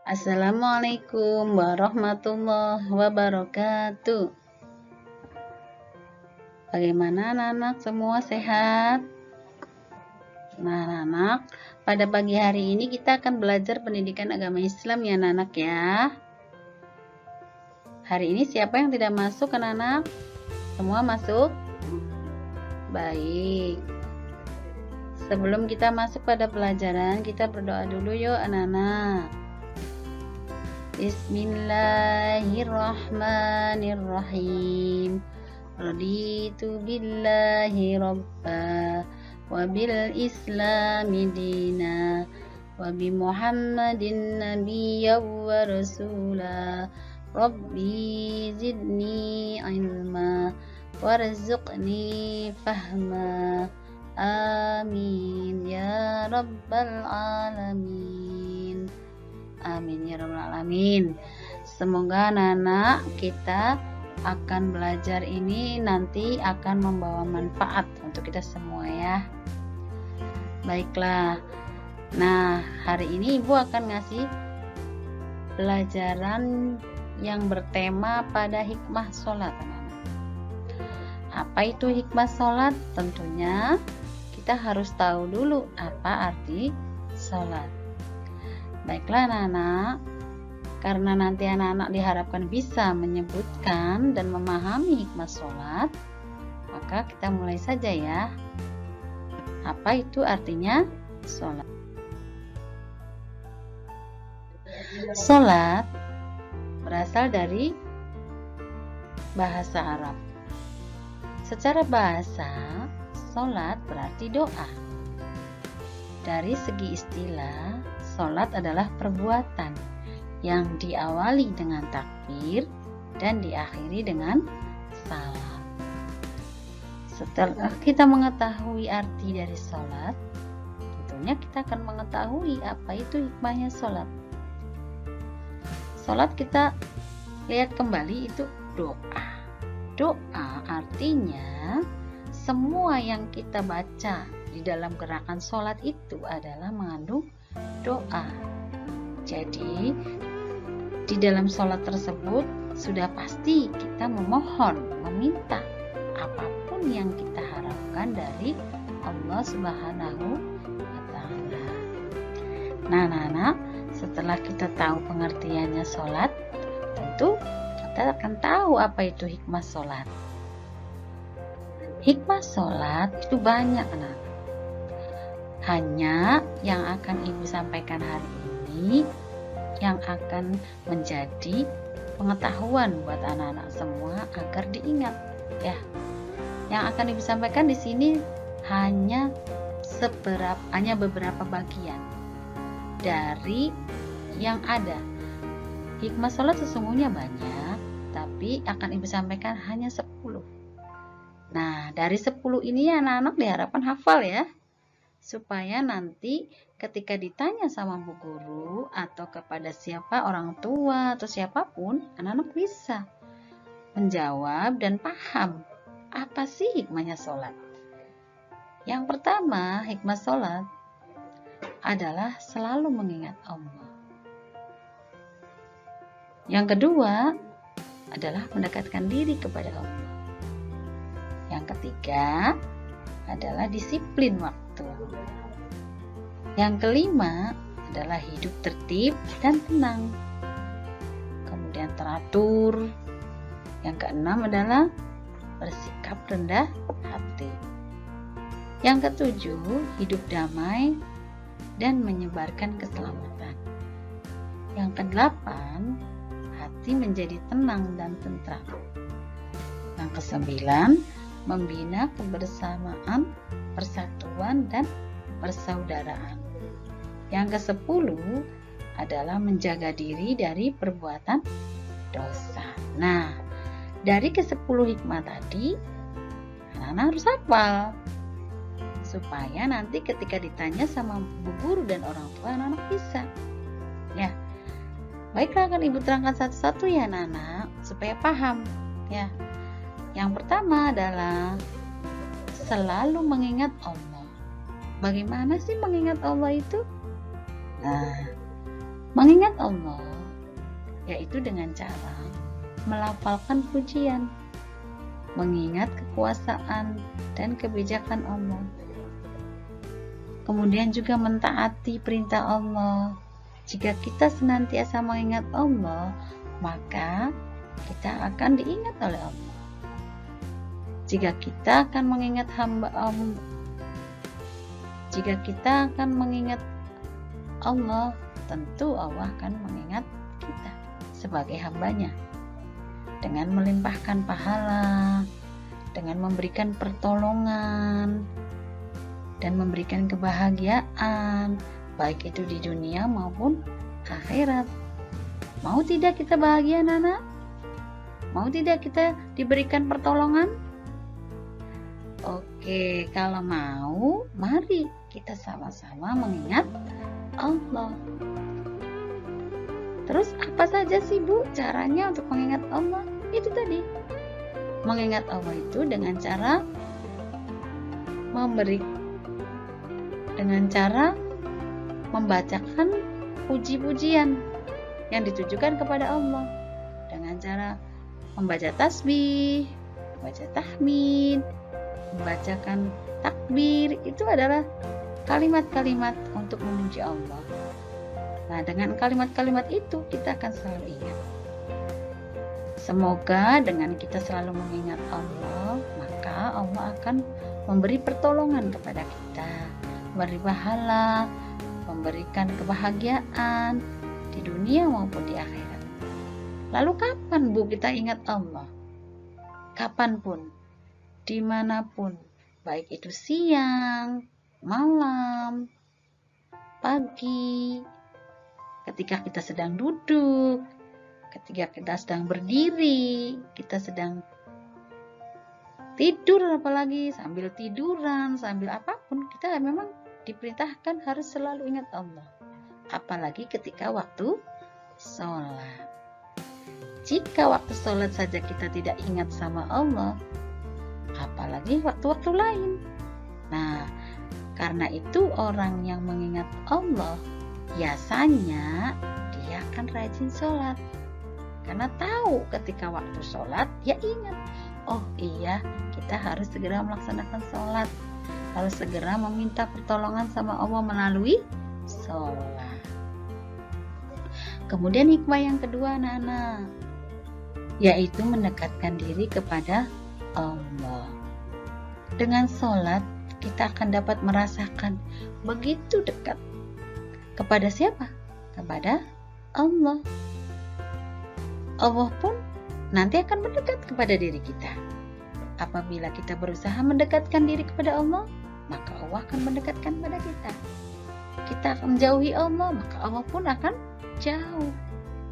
Assalamualaikum warahmatullahi wabarakatuh. Bagaimana anak-anak semua sehat? Nah anak-anak, pada pagi hari ini kita akan belajar pendidikan agama Islam ya anak-anak ya. Hari ini siapa yang tidak masuk anak-anak? Semua masuk? Baik. Sebelum kita masuk pada pelajaran, kita berdoa dulu yuk anak-anak. Bismillahirrahmanirrahim. Raditu billahi rabba wa bil islami dina wa bi muhammadin nabiyya wa rasula. Rabbi zidni ilma warzuqni fahma. Amin ya rabbal alamin. Amin ya rabbal alamin. Semoga anak-anak kita akan belajar ini nanti akan membawa manfaat untuk kita semua ya. Baiklah. Nah, hari ini Ibu akan ngasih pelajaran yang bertema pada hikmah sholat anak-anak. Apa itu hikmah sholat? Tentunya kita harus tahu dulu apa arti sholat. Baiklah anak-anak, karena nanti anak-anak diharapkan bisa menyebutkan dan memahami hikmah sholat, maka kita mulai saja ya. Apa itu artinya sholat? Sholat berasal dari bahasa Arab. Secara bahasa, sholat berarti doa. Dari segi istilah, sholat adalah perbuatan yang diawali dengan takbir dan diakhiri dengan salam. Setelah kita mengetahui arti dari sholat, tentunya kita akan mengetahui apa itu hikmahnya sholat. Sholat kita lihat kembali itu doa. Doa artinya semua yang kita baca di dalam gerakan sholat itu adalah mengandung doa. Jadi di dalam sholat tersebut sudah pasti kita memohon, meminta apapun yang kita harapkan dari Allah Subhanahu wa Ta'ala. Nah anak-anak, setelah kita tahu pengertiannya sholat, tentu kita akan tahu apa itu hikmah sholat. Hikmah sholat itu banyak anak. Hanya yang akan Ibu sampaikan hari ini yang akan menjadi pengetahuan buat anak-anak semua agar diingat ya. Yang akan Ibu sampaikan di sini hanya beberapa bagian dari yang ada. Hikmah sholat sesungguhnya banyak, tapi akan Ibu sampaikan hanya 10. Nah, dari 10 ini anak-anak diharapkan hafal ya. Supaya nanti ketika ditanya sama bu guru atau kepada siapa orang tua atau siapapun, anak-anak bisa menjawab dan paham apa sih hikmahnya sholat. Yang pertama, hikmah sholat adalah selalu mengingat Allah. Yang kedua adalah mendekatkan diri kepada Allah. Yang ketiga adalah disiplin waktu. Yang kelima adalah hidup tertib dan tenang. Kemudian teratur. Yang keenam adalah bersikap rendah hati. Yang ketujuh, hidup damai dan menyebarkan keselamatan. Yang kedelapan, hati menjadi tenang dan tentram. Yang kesembilan, membina kebersamaan, persatuan, dan persaudaraan. Yang ke-10 adalah menjaga diri dari perbuatan dosa. Nah, dari ke-10 hikmah tadi, anak-anak harus hafal. Supaya nanti ketika ditanya sama bu guru dan orang tua, anak-anak bisa. Ya, baiklah akan Ibu terangkan satu-satu ya anak-anak, supaya paham. Ya. Yang pertama adalah selalu mengingat Allah. Bagaimana sih mengingat Allah itu? Nah, Mengingat Allah yaitu dengan cara melafalkan pujian, mengingat kekuasaan dan kebijakan Allah. Kemudian juga mentaati perintah Allah. Jika kita senantiasa mengingat Allah, maka kita akan diingat oleh Allah. Jika kita akan mengingat Allah, tentu Allah akan mengingat kita sebagai hambanya dengan melimpahkan pahala, dengan memberikan pertolongan dan memberikan kebahagiaan, baik itu di dunia maupun akhirat. Mau tidak kita bahagia, Nana? Mau tidak kita diberikan pertolongan? Oke, kalau mau, mari kita sama-sama mengingat Allah. Terus apa saja sih, Bu, caranya untuk mengingat Allah? Itu tadi. Mengingat Allah itu dengan cara membacakan puji-pujian yang ditujukan kepada Allah, dengan cara membaca tasbih, membaca tahmid, membacakan takbir. Itu adalah kalimat-kalimat untuk memuji Allah. Nah, dengan kalimat-kalimat itu kita akan selalu ingat. Semoga dengan kita selalu mengingat Allah, maka Allah akan memberi pertolongan kepada kita, memberi pahala, memberikan kebahagiaan di dunia maupun di akhirat. Lalu kapan, Bu, kita ingat Allah? Kapanpun, dimanapun, baik itu siang, malam, pagi, ketika kita sedang duduk, ketika kita sedang berdiri, kita sedang tidur, apalagi sambil tiduran, sambil apapun, kita memang diperintahkan harus selalu ingat Allah. Apalagi ketika waktu sholat. Jika waktu sholat saja kita tidak ingat sama Allah, apalagi waktu-waktu lain. Nah, karena itu orang yang mengingat Allah biasanya dia akan rajin sholat, karena tahu ketika waktu sholat dia ingat, oh iya, kita harus segera melaksanakan sholat, harus segera meminta pertolongan sama Allah melalui sholat. Kemudian hikmah yang kedua, anak-anak, yaitu mendekatkan diri kepada Allah. Dengan sholat kita akan dapat merasakan begitu dekat. Kepada siapa? Kepada Allah. Allah pun nanti akan mendekat kepada diri kita. Apabila kita berusaha mendekatkan diri kepada Allah, maka Allah akan mendekatkan kepada kita. Kita akan menjauhi Allah, maka Allah pun akan jauh.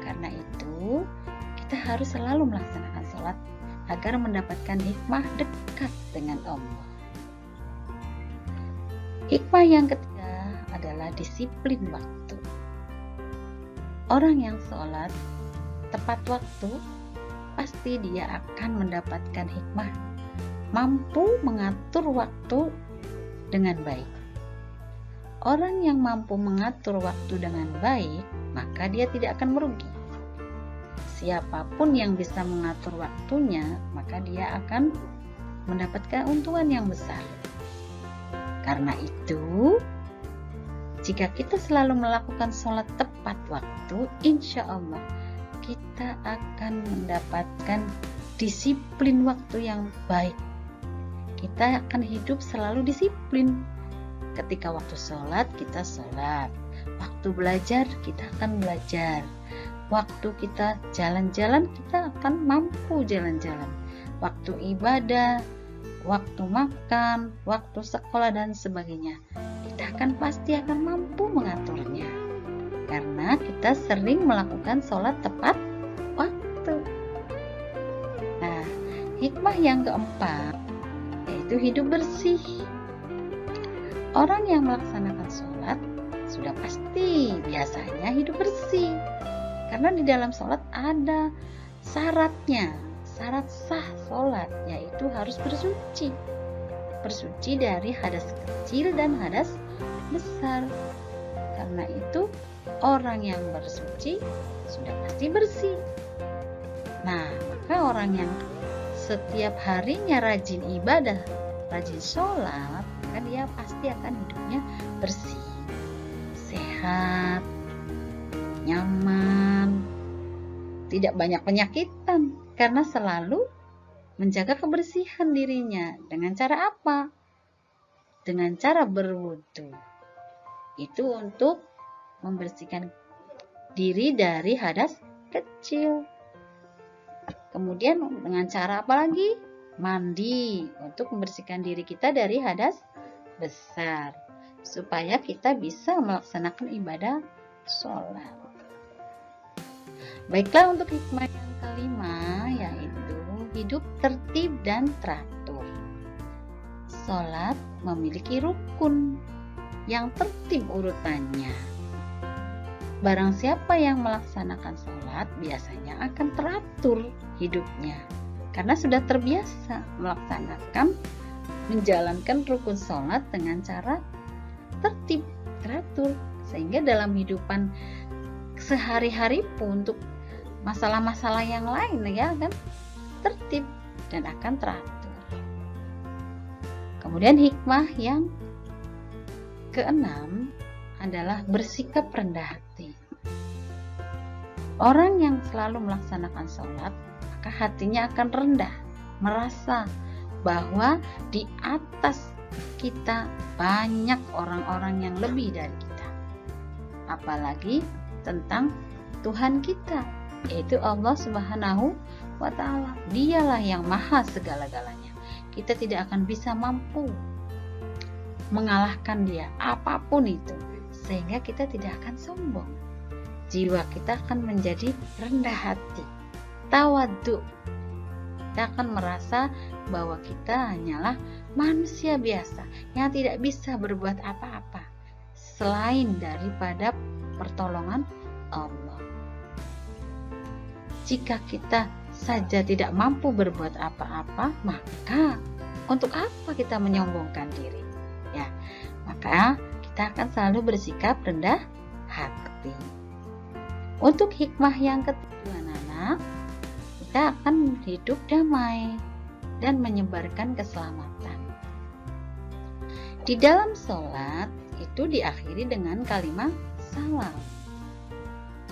Karena itu, kita harus selalu melaksanakan sholat agar mendapatkan hikmah dekat dengan Allah. Hikmah yang ketiga adalah disiplin waktu. Orang yang sholat tepat waktu, pasti dia akan mendapatkan hikmah, mampu mengatur waktu dengan baik. Orang yang mampu mengatur waktu dengan baik, maka dia tidak akan merugi. Siapapun yang bisa mengatur waktunya, maka dia akan mendapatkan keuntungan yang besar. Karena itu, jika kita selalu melakukan sholat tepat waktu, insya Allah kita akan mendapatkan disiplin waktu yang baik. Kita akan hidup selalu disiplin. Ketika waktu sholat, kita sholat. Waktu belajar, kita akan belajar. Waktu kita jalan-jalan, kita akan mampu jalan-jalan. Waktu ibadah, waktu makan, waktu sekolah, dan sebagainya, kita pasti akan mampu mengaturnya. Karena kita sering melakukan sholat tepat waktu. Nah, hikmah yang keempat yaitu hidup bersih. Orang yang melaksanakan sholat sudah pasti biasanya hidup bersih. Karena di dalam sholat ada syaratnya, syarat sah sholat, yaitu harus bersuci. Bersuci dari hadas kecil dan hadas besar. Karena itu orang yang bersuci sudah pasti bersih. Nah, maka orang yang setiap harinya rajin ibadah, rajin sholat, maka dia pasti akan hidupnya bersih, sehat, nyaman, tidak banyak penyakitan, karena selalu menjaga kebersihan dirinya. Dengan cara apa? Dengan cara berwudu. Itu untuk membersihkan diri dari hadas kecil. Kemudian dengan cara apa lagi? Mandi, untuk membersihkan diri kita dari hadas besar, supaya kita bisa melaksanakan ibadah sholat. Baiklah, untuk hikmah yang kelima, yaitu hidup tertib dan teratur. Sholat memiliki rukun yang tertib urutannya. Barang siapa yang melaksanakan sholat biasanya akan teratur hidupnya, karena sudah terbiasa menjalankan rukun sholat dengan cara tertib, teratur, sehingga dalam kehidupan sehari-hari pun untuk masalah-masalah yang lain kan tertib dan akan teratur. Kemudian hikmah yang keenam adalah bersikap rendah hati. Orang yang selalu melaksanakan sholat, maka hatinya akan rendah, merasa bahwa di atas kita banyak orang-orang yang lebih dari kita. Apalagi tentang Tuhan kita, yaitu Allah Subhanahu wa Ta'ala. Dialah yang maha segala-galanya. Kita tidak akan bisa mampu mengalahkan Dia, apapun itu, sehingga kita tidak akan sombong. Jiwa kita akan menjadi rendah hati, tawadhu. Kita akan merasa bahwa kita hanyalah manusia biasa yang tidak bisa berbuat apa-apa selain daripada pertolongan Allah. Jika kita saja tidak mampu berbuat apa-apa, maka untuk apa kita menyombongkan diri? Ya, maka kita akan selalu bersikap rendah hati. Untuk hikmah yang ketiga, anak-anak, kita akan hidup damai dan menyebarkan keselamatan. Di dalam sholat itu diakhiri dengan kalimat salam.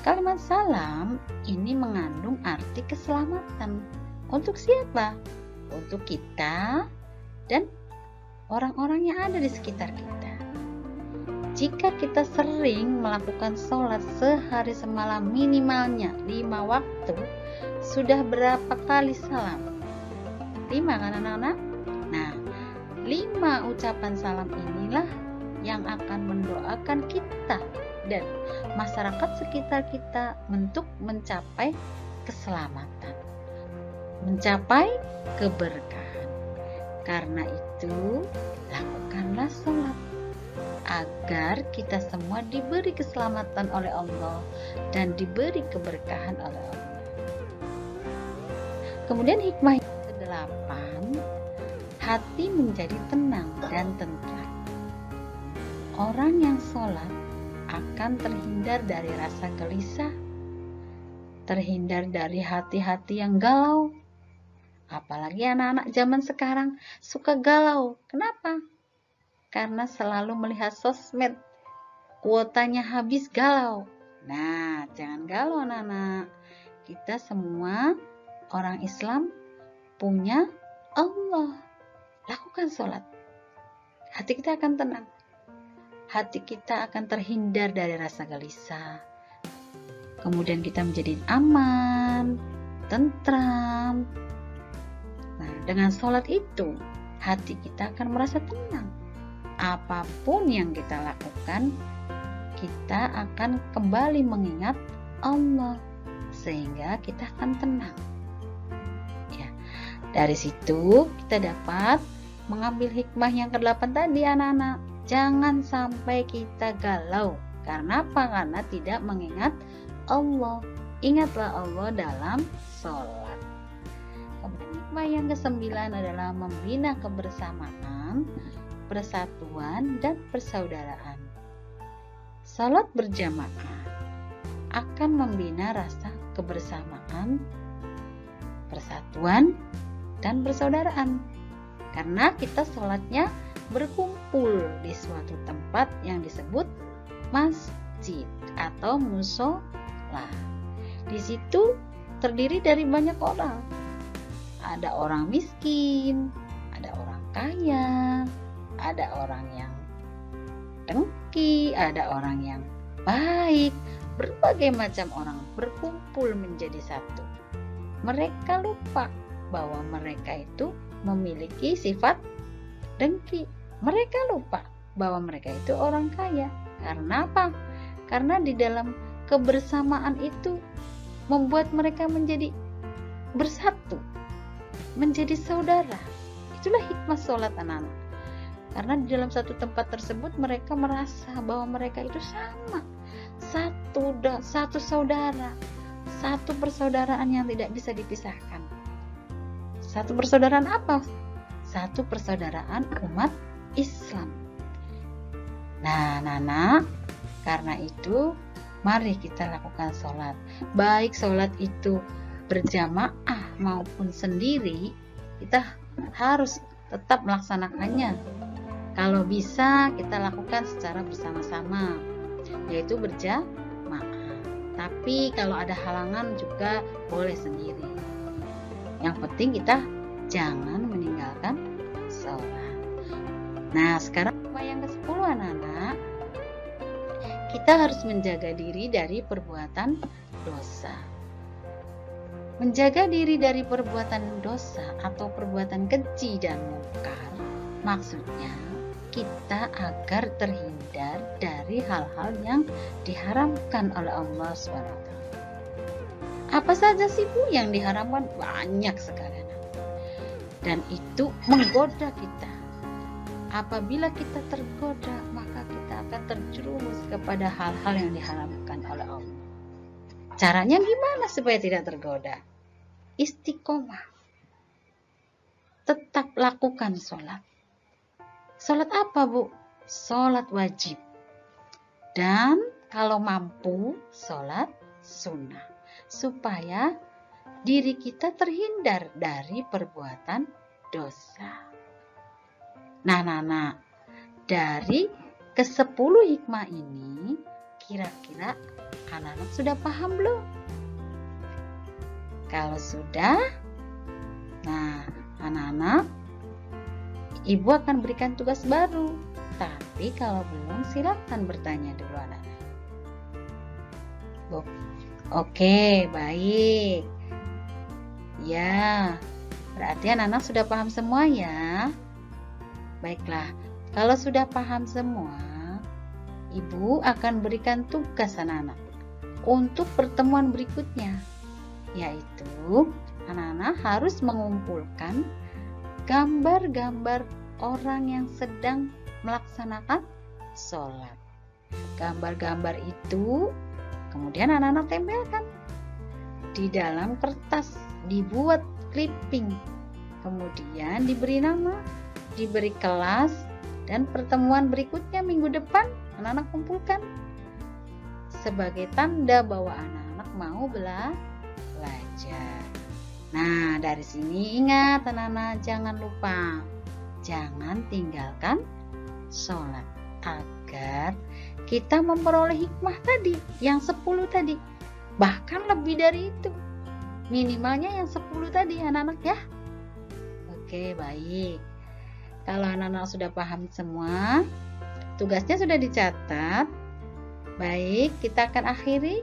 Kalimat salam ini mengandung arti keselamatan. Untuk siapa? Untuk kita dan orang-orang yang ada di sekitar kita. Jika kita sering melakukan sholat sehari semalam minimalnya 5 waktu, sudah berapa kali salam? 5 kan anak-anak? Nah, 5 ucapan salam inilah yang akan mendoakan kita dan masyarakat sekitar kita untuk mencapai keselamatan, mencapai keberkahan. Karena itu, lakukanlah sholat agar kita semua diberi keselamatan oleh Allah dan diberi keberkahan oleh Allah. Kemudian hikmah yang ke-8, hati menjadi tenang dan tentram. Orang yang sholat akan terhindar dari rasa gelisah, terhindar dari hati-hati yang galau. Apalagi anak-anak zaman sekarang suka galau. Kenapa? Karena selalu melihat sosmed, kuotanya habis, galau. Nah, jangan galau anak-anak. Kita semua orang Islam punya Allah. Lakukan sholat. Hati kita akan tenang. Hati kita akan terhindar dari rasa gelisah. Kemudian kita menjadi aman, tentram. Nah, dengan sholat itu, hati kita akan merasa tenang. Apapun yang kita lakukan, kita akan kembali mengingat Allah, sehingga kita akan tenang. Ya, dari situ kita dapat mengambil hikmah yang ke-8 tadi anak-anak. Jangan sampai kita galau. Karena apa? Karena tidak mengingat Allah. Ingatlah Allah dalam sholat. Kemudian hikmah yang ke-9 adalah membina kebersamaan, persatuan, dan persaudaraan. salat berjamaah akan membina rasa kebersamaan, persatuan, dan persaudaraan. Karena kita salatnya berkumpul di suatu tempat yang disebut masjid atau musola. Di situ terdiri dari banyak orang. Ada orang miskin, ada orang kaya, ada orang yang dengki, ada orang yang baik. Berbagai macam orang berkumpul menjadi satu. Mereka lupa bahwa mereka itu memiliki sifat dengki. Mereka lupa bahwa mereka itu orang kaya. Karena apa? Karena di dalam kebersamaan itu membuat mereka menjadi bersatu, menjadi saudara. Itulah hikmah sholat anak-anak. Karena di dalam satu tempat tersebut mereka merasa bahwa mereka itu sama, satu saudara, satu persaudaraan yang tidak bisa dipisahkan. Satu persaudaraan apa? Satu persaudaraan umat Islam. Nah, Nana, karena itu mari kita lakukan sholat. Baik sholat itu berjamaah maupun sendiri, kita harus tetap melaksanakannya. Kalau bisa kita lakukan secara bersama-sama, yaitu berjamaah. Tapi kalau ada halangan juga boleh sendiri. Yang penting kita jangan meninggalkan sholat. Nah, sekarang yang ke-10 anak-anak, kita harus menjaga diri dari perbuatan dosa. Menjaga diri dari perbuatan dosa atau perbuatan keji dan mungkar, maksudnya kita agar terhindar dari hal-hal yang diharamkan oleh Allah SWT. Apa saja sih Bu yang diharamkan? Banyak sekali. Dan itu menggoda kita. Apabila kita tergoda, maka kita akan terjerumus kepada hal-hal yang diharamkan oleh Allah. Caranya gimana supaya tidak tergoda? Istiqomah. Tetap lakukan sholat. Sholat apa Bu? Sholat wajib. Dan kalau mampu, sholat sunnah. Supaya diri kita terhindar dari perbuatan dosa. Nah, dari ke-10 hikmah ini, kira-kira anak-anak sudah paham belum? Kalau sudah, nah anak-anak, Ibu akan berikan tugas baru. Tapi kalau belum, silakan bertanya dulu anak-anak. Oke, baik. Ya, berarti anak-anak sudah paham semua ya. Baiklah, kalau sudah paham semua, Ibu akan berikan tugas anak-anak untuk pertemuan berikutnya, yaitu anak-anak harus mengumpulkan gambar-gambar orang yang sedang melaksanakan sholat. Gambar-gambar itu kemudian anak-anak tempelkan di dalam kertas, dibuat clipping, kemudian diberi nama, diberi kelas, dan pertemuan berikutnya minggu depan anak-anak kumpulkan sebagai tanda bahwa anak-anak mau belajar. Nah, dari sini ingat anak-anak, jangan lupa, jangan tinggalkan sholat agar kita memperoleh hikmah tadi, yang 10 tadi, bahkan lebih dari itu, minimalnya yang 10 tadi anak-anak ya. Oke, baik. Kalau anak-anak sudah paham semua, tugasnya sudah dicatat. Baik, kita akan akhiri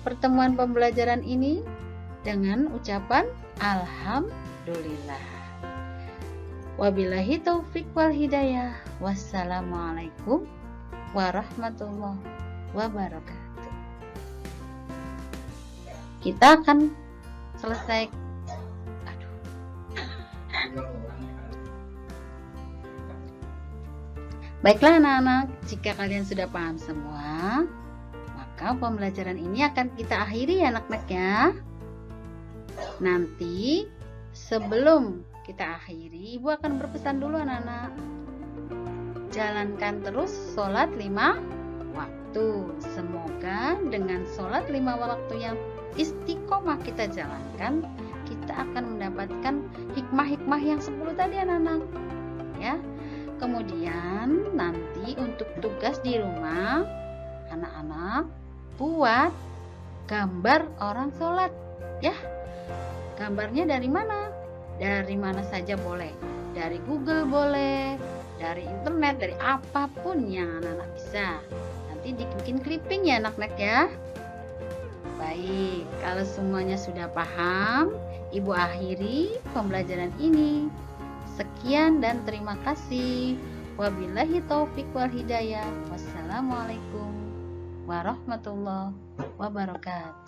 pertemuan pembelajaran ini dengan ucapan alhamdulillah. Wabillahi taufik wal hidayah. Wassalamualaikum warahmatullahi wabarakatuh. Kita akan selesai. Baiklah anak-anak, jika kalian sudah paham semua, maka pembelajaran ini akan kita akhiri ya anak-anak ya. Nanti sebelum kita akhiri, Ibu akan berpesan dulu anak-anak. Jalankan terus sholat 5 waktu. Tuh, semoga dengan sholat 5 waktu yang istiqomah kita jalankan, kita akan mendapatkan hikmah-hikmah yang 10 tadi anak-anak. Ya. Kemudian nanti untuk tugas di rumah, anak-anak buat gambar orang sholat. Ya. Gambarnya dari mana? Dari mana saja boleh. Dari Google boleh, dari internet, dari apapun yang anak-anak bisa. Nanti dibikin clipping ya anak-anak ya. Baik, kalau semuanya sudah paham, Ibu akhiri pembelajaran ini. Sekian dan terima kasih. Wabillahi taufik wal hidayah. Wassalamualaikum warahmatullahi wabarakatuh.